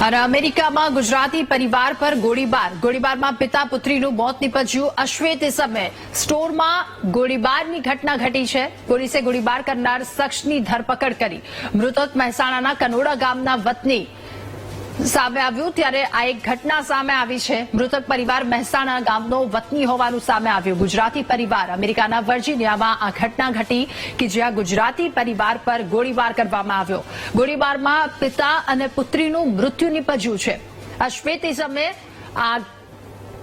અને અમેરિકામાં ગુજરાતી પરિવાર પર ગોળીબારમાં પિતા પુત્રીનું મોત નીપજ્યું। અશ્વેત સમયે સ્ટોરમાં ગોળીબારની ઘટના ઘટી છે। પોલીસે ગોળીબાર કરનાર શખ્સની ધરપકડ કરી। મૃતક મહેસાણાના કનોડા ગામના વતની સામે આવ્યું ત્યારે આ એક ઘટના સામે આવી છે। મૃતક પરિવાર મહેસાણા ગામનો વતની હોવાનું સામે આવ્યું। ગુજરાતી પરિવાર અમેરિકાના વર્જિનિયામાં આ ઘટના ઘટી કે જ્યાં ગુજરાતી પરિવાર પર ગોળીબાર કરવામાં આવ્યો। ગોળીબારમાં પિતા અને પુત્રીનું મૃત્યુ નીપજ્યું છે। અશ્વેત સમયે આ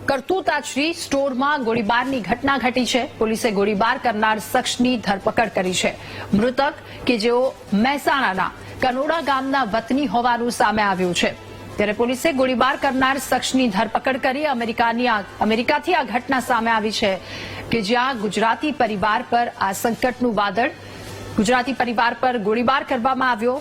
કરતૂતાશ્રી સ્ટોરમાં ગોળીબારની ઘટના ઘટી છે। પોલીસે ગોળીબાર કરનાર શખ્સની ધરપકડ કરી છે। મૃતક કે જેઓ મહેસાણાના કનોડા ગામના વતની હોવાનું સામે આવ્યું છે ત્યારે પોલીસે ગોળીબાર કરનાર શખ્સની ધરપકડ કરી। અમેરિકાથી આ ઘટના સામે આવી છે કે જ્યાં ગુજરાતી પરિવાર પર આ સંકટનું વાદળ। ગુજરાતી પરિવાર પર ગોળીબાર કરવામાં આવ્યો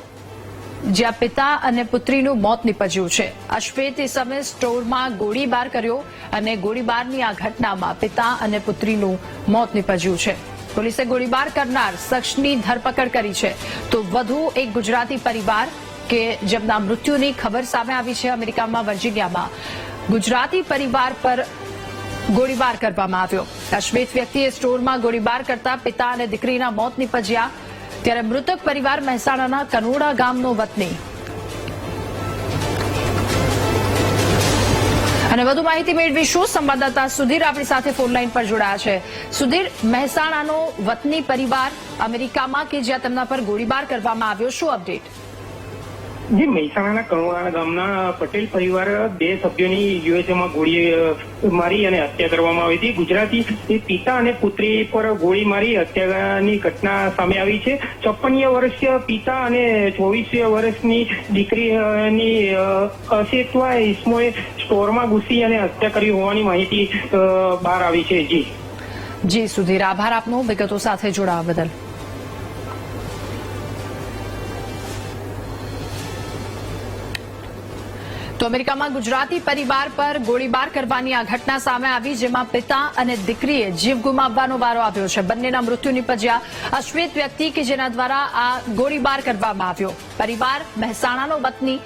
જ્યાં પિતા અને પુત્રીનું મોત નીપજ્યું છે। અશ્વેત સમયે સ્ટોરમાં ગોળીબાર કર્યો અને ગોળીબારની આ ઘટનામાં પિતા અને પુત્રીનું મોત નીપજ્યું છે। પોલીસે ગોળીબાર કરનાર શખ્સની ધરપકડ કરી છે તો વધુ એક ગુજરાતી પરિવાર કે જેમના મૃત્યુની ખબર સામે આવી છે। અમેરિકામાં વર્જિનિયામાં ગુજરાતી પરિવાર પર ગોળીબાર કરવામાં આવ્યો। અશ્વેત વ્યક્તિએ સ્ટોરમાં ગોળીબાર કરતા પિતા અને દીકરીના મોત નીપજ્યા ત્યારે મૃતક પરિવાર મહેસાણાના કનોડા ગામનો વતની। અને વધુ માહિતી મેળવીશું સંવાદદાતા સુધીર આપણી સાથે ફોનલાઈન પર જોડાયા છે। સુધીર, મહેસાણાનો વતની પરિવાર અમેરિકામાં કે જ્યાં તેમના પર ગોળીબાર કરવામાં આવ્યો, શું અપડેટ? જી, મહેસાણાના કનોડા ગામના પટેલ પરિવાર 2 સભ્યોની યુએસએમાં ગોળી મારી અને હત્યા કરવામાં આવી હતી। ગુજરાતી પિતા અને પુત્રી પર ગોળી મારી હત્યાની ઘટના સામે આવી છે। 56 વર્ષીય પિતા અને 24 વર્ષની દીકરીની અસેત્વા ઇસ્મોએ સ્ટોરમાં ઘૂસી અને હત્યા કરી હોવાની માહિતી બહાર આવી છે। જી સુધીર, આભાર આપનો વિગતો સાથે જોડાવા બદલ। તો અમેરિકામાં ગુજરાતી પરિવાર પર ગોળીબાર કરવાની આ ઘટના સામે આવી જેમાં પિતા અને દીકરીએ જીવ ગુમાવવાનો વારો આવ્યો છે। બંનેના મૃત્યુ નીપજ્યા। અશ્વેત વ્યક્તિ કે જેના દ્વારા આ ગોળીબાર કરવામાં આવ્યો પરિવાર મહેસાણાનો વતની।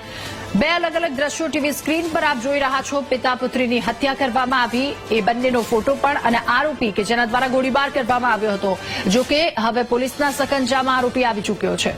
2 અલગ અલગ દ્રશ્યો ટીવી સ્ક્રીન પર આપ જોઈ રહ્યા છો। પિતા પુત્રીની હત્યા કરવામાં આવી એ બંનેનો ફોટો પણ અને આરોપી કે જેના દ્વારા ગોળીબાર કરવામાં આવ્યો હતો। જોકે હવે પોલીસના સકંજામાં આરોપી આવી ચૂક્યો છે।